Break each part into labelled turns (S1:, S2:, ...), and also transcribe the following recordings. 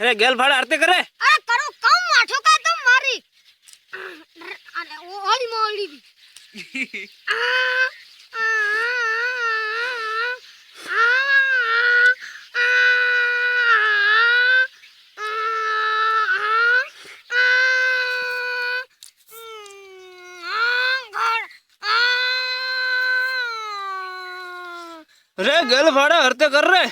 S1: अरे गेल भाड़ा आरते करे।
S2: अरे करो कम माठो का तुम मारी। अरे वो ओली मोली भी।
S1: अरे गेल भाड़ा आरते कर रहे।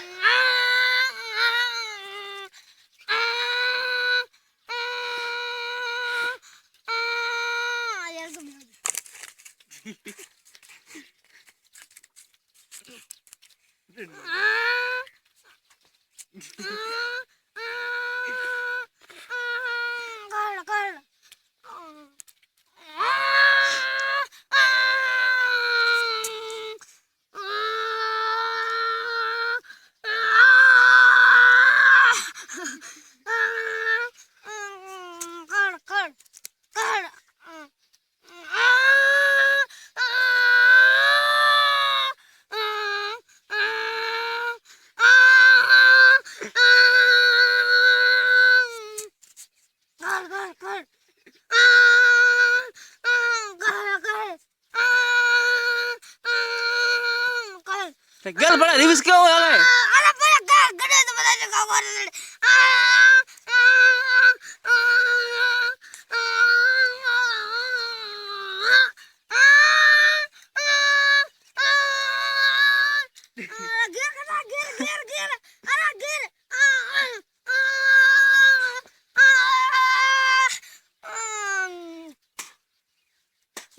S1: गेल बड़ा रिविस क्यों हो गए?
S2: अरे बड़ा गड़े तो पता नहीं कहाँ रहे।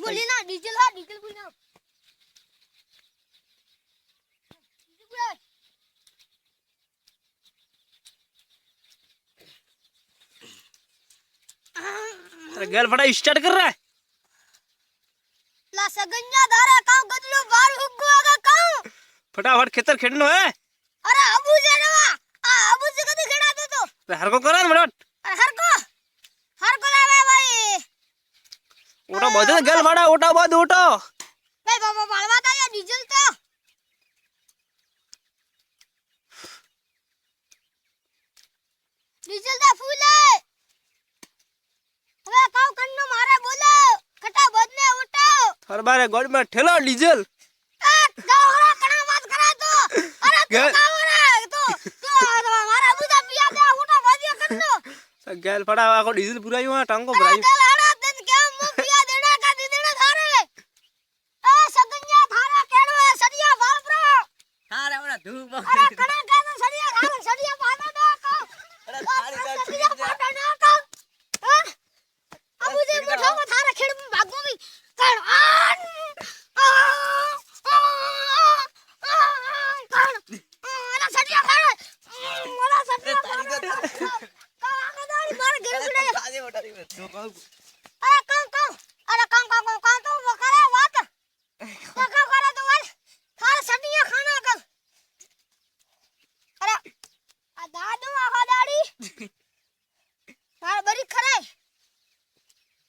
S2: बोली ना डीजल हा डीजल कोई ना
S1: गेल बड़ा स्टार्ट कर रहा है।
S2: ला सगन्या धारा काऊ गदलो बार हुगुआगा काऊ
S1: फटाफट खेतर खेडनो है।
S2: अरे अबू जेडवा अबू से कदी खेड़ा दो तो
S1: हर को करा ना बड़ट।
S2: हर को लावे भाई
S1: उठो बदल गेल बड़ा उठो बाद उठो
S2: भाई बाबा बालवा था या डीजल तो डीजल दा फूल है। હવે કાવ કન્નો મારે બોલો ખટા બદને ઉઠો
S1: हर बार गोड़ में ठेलो डीजल
S2: ગાવરા કણા વાત કરા તો અરે તું ગાવરા તો મારા બુદા પિયા દે ઉઠો બાදිયા કન્નો
S1: गेल फटा को डीजल पूरा हुआ टांगो भराई
S2: ગલાડા દિન કે મુ પિયા દેડા કા દીદેડા થારે આ સગન્યા થારા કેડો સડિયા વાપરો
S1: थारे बड़ा धूप
S2: અરે કણા કા તો સડિયા ખાવ સડિયા પાડા ના કા
S1: अरे थारी का
S2: સડિયા પાડા ના કા હા अबू जे मुठो में थारा खेड़ में भागो भी कर आन अरे सटिया खा मला सटिया खा का दाड़ी मार घर गुड़े
S1: आजे बटारी में